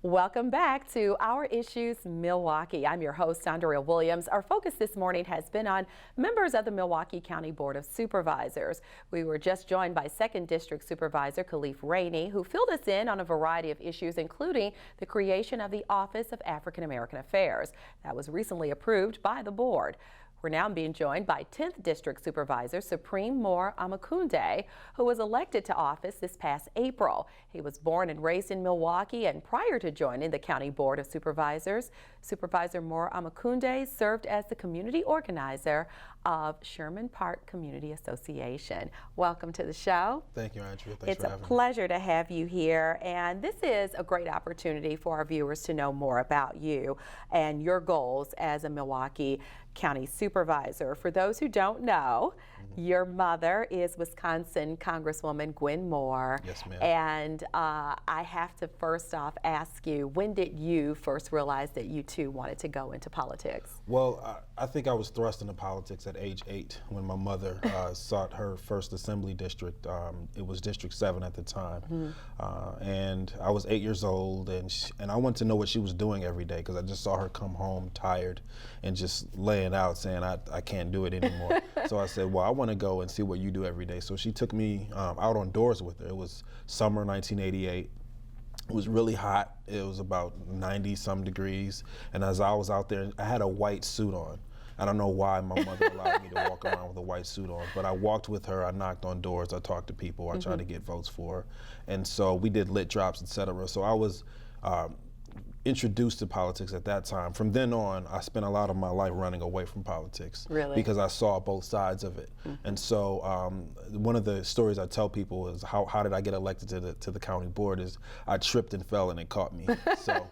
Welcome back to Our Issues Milwaukee. I'm your host, Andrea Williams. Our focus this morning has been on members of the Milwaukee County Board of Supervisors. We were just joined by 2nd District Supervisor Khalif Rainey, who filled us in on a variety of issues, including the creation of the Office of African American Affairs that was recently approved by the board. We're now being joined by 10th District Supervisor Supreme Moore Omokunde, who was elected to office this past April. He was born and raised in Milwaukee, and prior to joining the County Board of Supervisors, Supervisor Moore Omokunde served as the community organizer of Sherman Park Community Association. Welcome to the show. Thank you, Andrea. Thanks for having me. It's a pleasure to have you here, and this is a great opportunity for our viewers to know more about you and your goals as a Milwaukee County Supervisor. For those who don't know, your mother is Wisconsin Congresswoman Gwen Moore. Yes, ma'am. And I have to first off ask you, when did you first realize that you too wanted to go into politics? Well, I think I was thrust into politics at age 8 when my mother sought her first assembly district. It was District 7 at the time. And I was 8 years old, and I wanted to know what she was doing every day because I just saw her come home tired and just laying out saying, I can't do it anymore. So I said, well, I want to go and see what you do every day. So she took me out on doors with her. It was summer 1988. It was really hot. It was about 90 some degrees. And as I was out there, I had a white suit on. I don't know why my mother allowed me to walk around with a white suit on, but I walked with her, I knocked on doors, I talked to people, I tried to get votes for her. And so we did lit drops, etc. So I was introduced to politics at that time. From then on, I spent a lot of my life running away from politics. Really? Because I saw both sides of it. And so one of the stories I tell people is how did I get elected to the county board is I tripped and fell and it caught me. So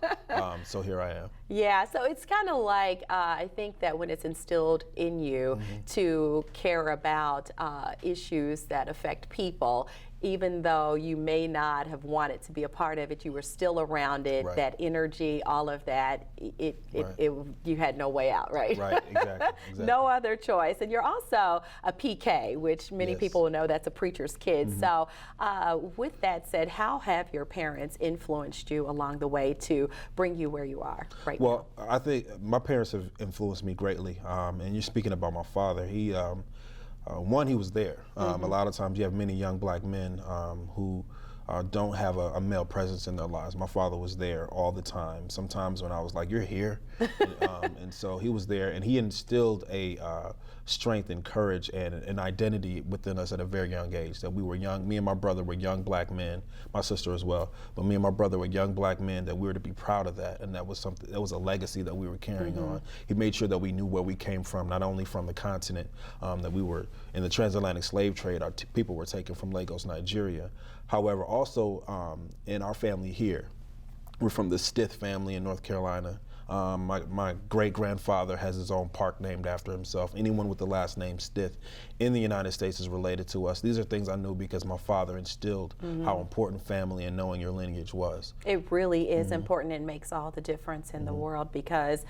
so here I am. Yeah, so it's kind of like, I think that when it's instilled in you to care about issues that affect people, even though you may not have wanted to be a part of it, you were still around it, Right. that energy, all of that, you had no way out, right? Right, exactly. No other choice. And you're also a PK, which many Yes. people will know that's a preacher's kid. So with that said, how have your parents influenced you along the way to bring you where you are right now? Well, I think my parents have influenced me greatly. And you're speaking about my father. He was there. A lot of times you have many young black men who don't have a male presence in their lives. My father was there all the time. Sometimes when I was like, you're here. And so he was there, and he instilled a strength and courage and an identity within us at a very young age, that we were young. Me and my brother were young black men, my sister as well, but me and my brother were young black men, that we were to be proud of that, and that was something, that was a legacy that we were carrying on. He made sure that we knew where we came from, not only from the continent, that we were in the transatlantic slave trade, our people were taken from Lagos, Nigeria. However, also in our family here, we're from the Stith family in North Carolina. My great-grandfather has his own park named after himself. Anyone with the last name Stith in the United States is related to us. These are things I knew because my father instilled how important family and knowing your lineage was. It really is important and makes all the difference in the world, because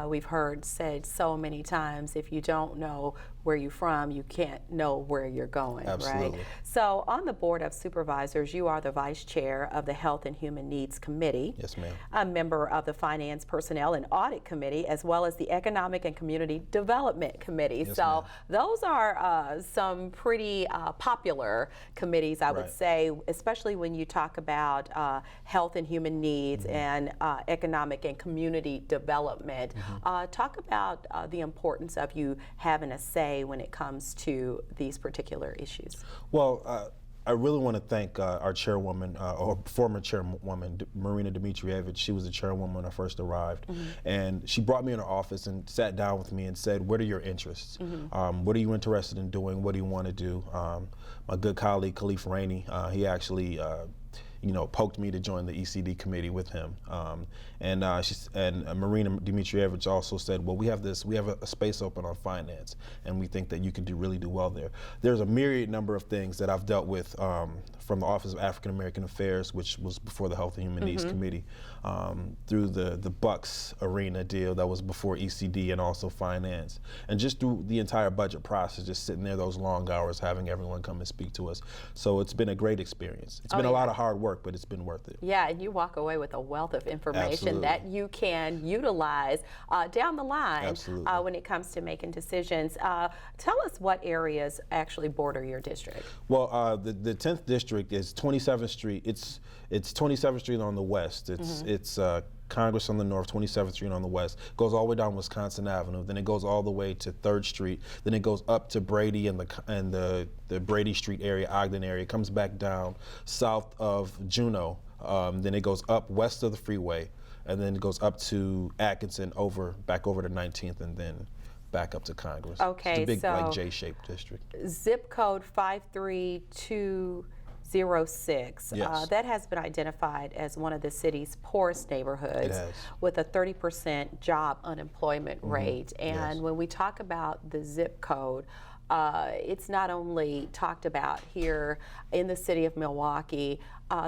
we've heard said so many times, if you don't know where you're from, you can't know where you're going. Absolutely. Right? So on the Board of Supervisors, you are the Vice Chair of the Health and Human Needs Committee. Yes, ma'am. A member of the Finance, Personnel, and Audit Committee, as well as the Economic and Community Development Committee. Yes, so those are some pretty popular committees, I would say, especially when you talk about health and human needs and economic and community development. Talk about the importance of you having a say when it comes to these particular issues. Well, I really want to thank our chairwoman, or former chairwoman, Marina Dimitrievich. She was the chairwoman when I first arrived. And she brought me in her office and sat down with me and said, what are your interests? What are you interested in doing? What do you want to do? My good colleague, Khalif Rainey, he actually poked me to join the ECD committee with him. And Marina Dimitrievich also said, well, we have a space open on finance, and we think that you could really do well there. There's a myriad number of things that I've dealt with from the Office of African American Affairs, which was before the Health and Human Needs Committee, through the Bucks Arena deal that was before ECD and also finance, and just through the entire budget process, just sitting there those long hours having everyone come and speak to us. So it's been a great experience. It's been a lot of hard work. work, but it's been worth it. Yeah, and you walk away with a wealth of information Absolutely. that you can utilize down the line when it comes to making decisions. Tell us what areas actually border your district. Well, the 10th district is 27th Street. It's 27th Street on the west. It's Congress on the north, 27th Street on the west. Goes all the way down Wisconsin Avenue. Then it goes all the way to 3rd Street. Then it goes up to Brady and the Brady Street area, Ogden area. It comes back down south of Juneau. Then it goes up west of the freeway, and then it goes up to Atkinson, back over to 19th, and then back up to Congress. Okay, it's a big, so like J-shaped district. Zip code 53206. Yes. That has been identified as one of the city's poorest neighborhoods, It has. with a 30% job unemployment rate. And Yes. when we talk about the zip code, it's not only talked about here in the city of Milwaukee.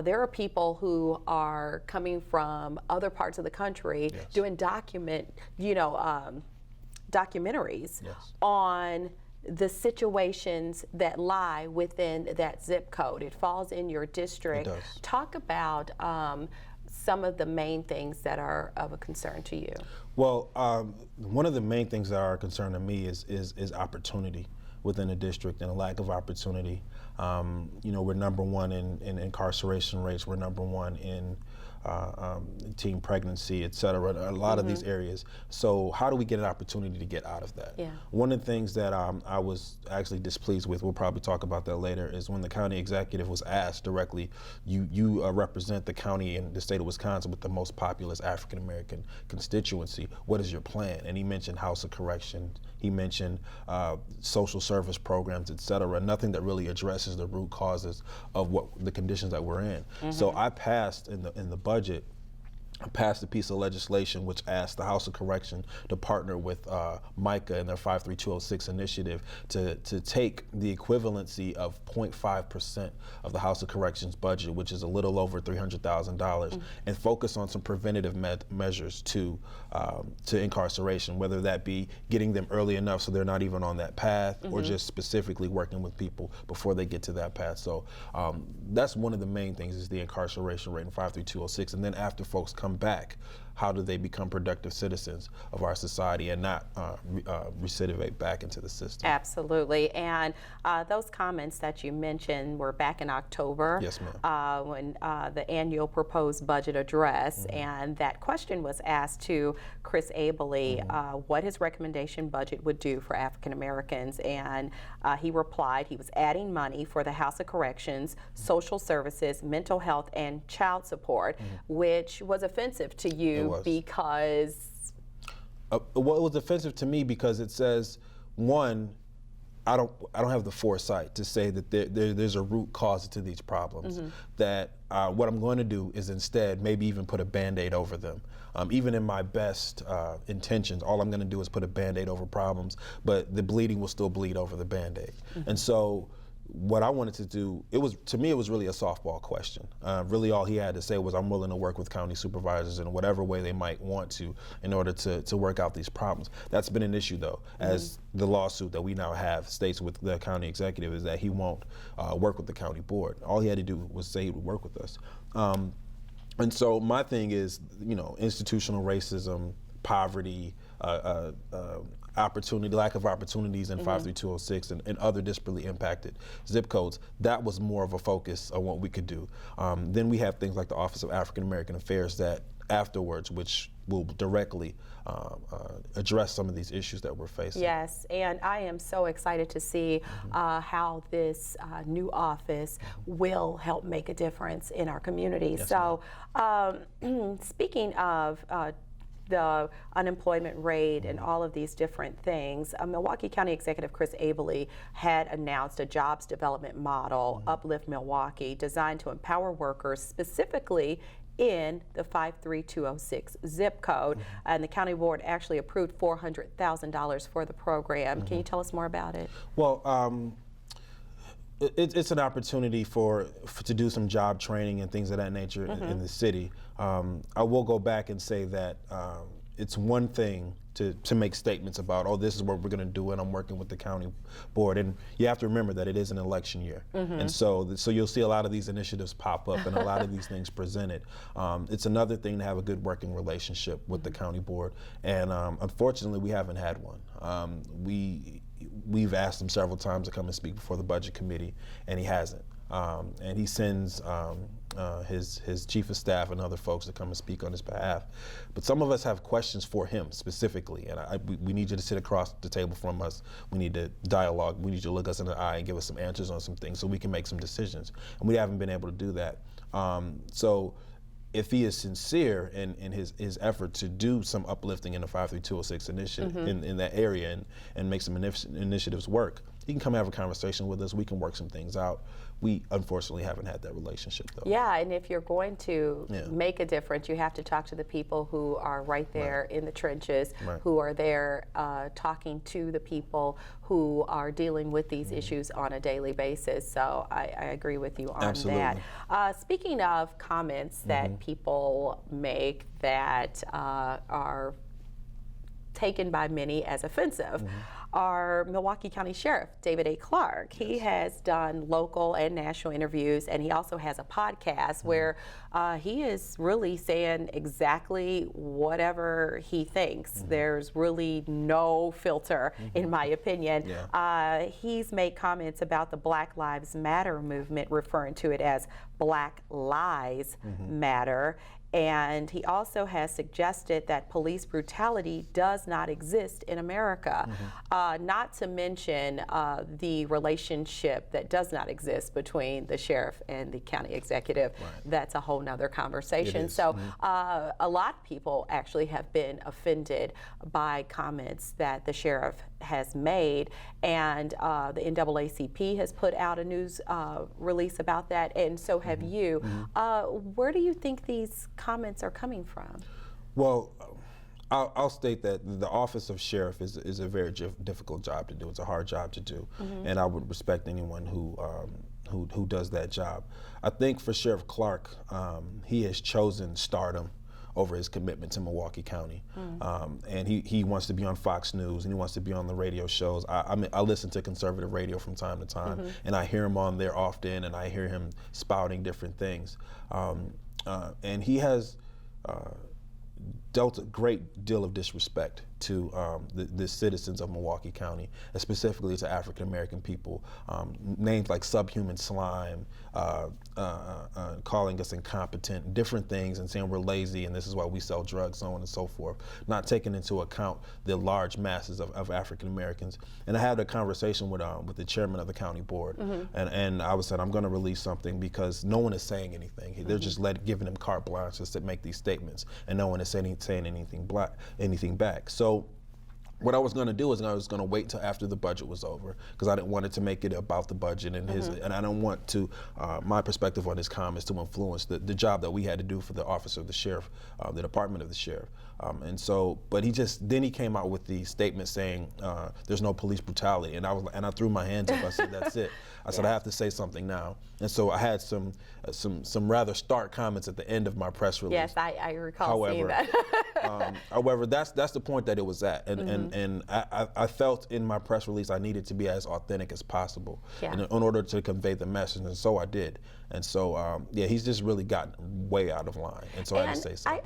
There are people who are coming from other parts of the country Yes. doing documentaries Yes. on the situations that lie within that zip code. It falls in your district. It does. Talk about some of the main things that are of a concern to you. Well, one of the main things that are a concern to me is opportunity within the district and a lack of opportunity. We're number one in incarceration rates. We're number one in teen pregnancy, et cetera, a lot of these areas. So how do we get an opportunity to get out of that? Yeah. One of the things that I was actually displeased with, we'll probably talk about that later, is when the county executive was asked directly, you represent the county in the state of Wisconsin with the most populous African American constituency. What is your plan? And he mentioned House of Corrections. He mentioned social service programs, et cetera, nothing that really addresses the root causes of what the conditions that we're in. So I passed in the budget, I passed a piece of legislation which asked the House of Correction to partner with MICA and their 53206 initiative to take the equivalency of 0.5% of the House of Corrections budget, which is a little over $300,000, and focus on some preventative measures to incarceration, whether that be getting them early enough so they're not even on that path, or just specifically working with people before they get to that path. So that's one of the main things, is the incarceration rate in 53206. And then after folks come back, how do they become productive citizens of our society and not recidivate back into the system? Absolutely. And those comments that you mentioned were back in October. Yes, ma'am. When the annual proposed budget address, and that question was asked to Chris Abele, what his recommendation budget would do for African Americans. And he replied he was adding money for the House of Corrections, social services, mental health, and child support, which was offensive to you because... Well, it was offensive to me because it says, one, I don't have the foresight to say that there's a root cause to these problems. That what I'm going to do is instead maybe even put a Band-Aid over them. Even in my best intentions, all I'm going to do is put a Band-Aid over problems, but the bleeding will still bleed over the Band-Aid. And so what I wanted to do, to me it was really a softball question. Really all he had to say was, I'm willing to work with county supervisors in whatever way they might want to in order to work out these problems. That's been an issue though, as the lawsuit that we now have states with the county executive, is that he won't work with the county board. All he had to do was say he would work with us. And so my thing is, institutional racism, poverty, lack of opportunities in 53206 and other disparately impacted zip codes. That was more of a focus on what we could do. Then we have things like the Office of African American Affairs that afterwards, which will directly address some of these issues that we're facing. Yes, and I am so excited to see how this new office will help make a difference in our community. Yes, so speaking of the unemployment rate and all of these different things, Milwaukee County Executive Chris Abele had announced a jobs development model, Uplift Milwaukee, designed to empower workers specifically in the 53206 zip code. And the county board actually approved $400,000 for the program. Can you tell us more about it? Well, it's an opportunity to do some job training and things of that nature in the city. I will go back and say that it's one thing to make statements about, oh, this is what we're going to do, and I'm working with the county board. And you have to remember that it is an election year. And so you'll see a lot of these initiatives pop up and a lot of these things presented. It's another thing to have a good working relationship with the county board. And unfortunately, we haven't had one. We've asked him several times to come and speak before the budget committee, and he hasn't. And he sends his chief of staff and other folks to come and speak on his behalf. But some of us have questions for him specifically, and we need you to sit across the table from us. We need to dialogue. We need you to look us in the eye and give us some answers on some things so we can make some decisions. And we haven't been able to do that. So if he is sincere in his effort to do some uplifting in the 53206 initiative in that area and make some initiatives work, he can come have a conversation with us. We can work some things out. We unfortunately haven't had that relationship, though. Yeah, and if you're going to make a difference, you have to talk to the people who are right there in the trenches, who are there talking to the people who are dealing with these issues on a daily basis. So I agree with you on that. Speaking of comments that people make that are taken by many as offensive, our Milwaukee County Sheriff, David A. Clarke. He has done local and national interviews, and he also has a podcast where he is really saying exactly whatever he thinks. There's really no filter, in my opinion. He's made comments about the Black Lives Matter movement, referring to it as Black Lies Matter. And he also has suggested that police brutality does not exist in America. Not to mention the relationship that does not exist between the sheriff and the county executive. That's a whole nother conversation. So a lot of people actually have been offended by comments that the sheriff has made, and the NAACP has put out a news release about that, and so have you. Where do you think these comments are coming from? Well, I'll state that the office of sheriff is a very difficult job to do. It's a hard job to do, and I would respect anyone who does that job. I think for Sheriff Clarke, he has chosen stardom over his commitment to Milwaukee County. And he wants to be on Fox News, and he wants to be on the radio shows. I listen to conservative radio from time to time, and I hear him on there often, and I hear him spouting different things. And he has dealt a great deal of disrespect to the citizens of Milwaukee County, and specifically to African American people. Names like subhuman slime, calling us incompetent, different things, and saying we're lazy and this is why we sell drugs, so on and so forth, not taking into account the large masses of African Americans. And I had a conversation with the chairman of the county board, and I was saying, I'm going to release something because no one is saying anything. They're just giving him carte blanche just to make these statements, and no one is saying anything back. So what I was going to do is I was going to wait till after the budget was over, because I didn't want it to make it about the budget and and I don't want to my perspective on his comments to influence the job that we had to do for the office of the sheriff, the department of the sheriff. And so, but then he came out with the statement saying there's no police brutality, and I threw my hands up. I said, that's it. I said, I have to say something now. And so I had some rather stark comments at the end of my press release. Yes, I recall seeing that. However, that's the point that it was at, and I felt in my press release I needed to be as authentic as possible in order to convey the message, and so I did. And so, he's just really gotten way out of line, and so I had to say something.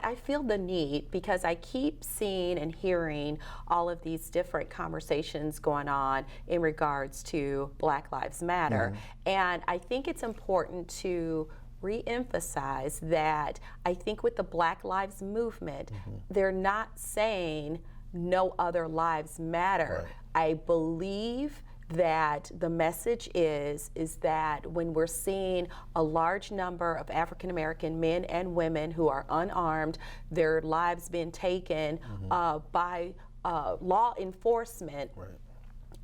I feel the need, because I keep seeing and hearing all of these different conversations going on in regards to Black Lives Matter, and I think it's important to re-emphasize that I think with the Black Lives movement, they're not saying no other lives matter. I believe that the message is that when we're seeing a large number of African American men and women who are unarmed, their lives being taken by law enforcement.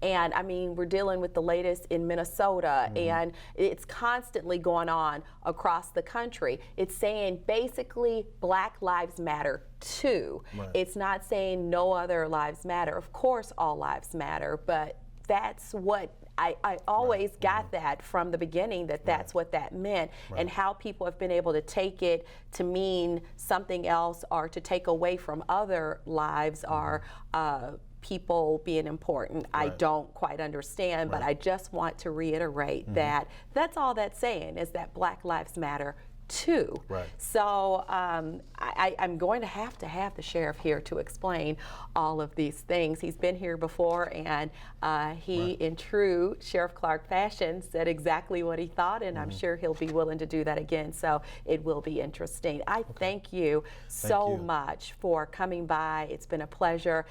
And I mean, we're dealing with the latest in Minnesota, and it's constantly going on across the country. It's saying basically Black Lives Matter too. It's not saying no other lives matter. Of course, all lives matter, but that's what I always got that from the beginning, that that's what that meant, and how people have been able to take it to mean something else, or to take away from other lives, or people being important. I don't quite understand, but I just want to reiterate that that's all that's saying, is that Black Lives Matter too. So I'm going to have the sheriff here to explain all of these things. He's been here before, and he, in true Sheriff Clarke fashion, said exactly what he thought, and I'm sure he'll be willing to do that again. So it will be interesting. I thank you so much for coming by. It's been a pleasure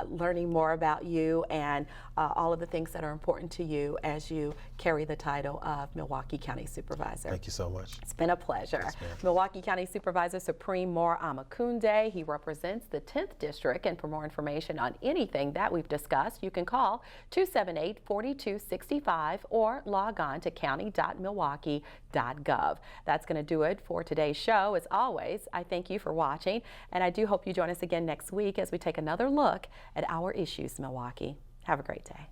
learning more about you and all of the things that are important to you as you carry the title of Milwaukee County Supervisor. Thank you so much. It's been a pleasure. Yes, Milwaukee County Supervisor Supreme Moore Omokunde. He represents the 10th District, and for more information on anything that we've discussed, you can call 278-4265 or log on to county.milwaukee.gov. That's going to do it for today's show. As always, I thank you for watching, and I do hope you join us again next week as we take another look at our issues, Milwaukee. Have a great day.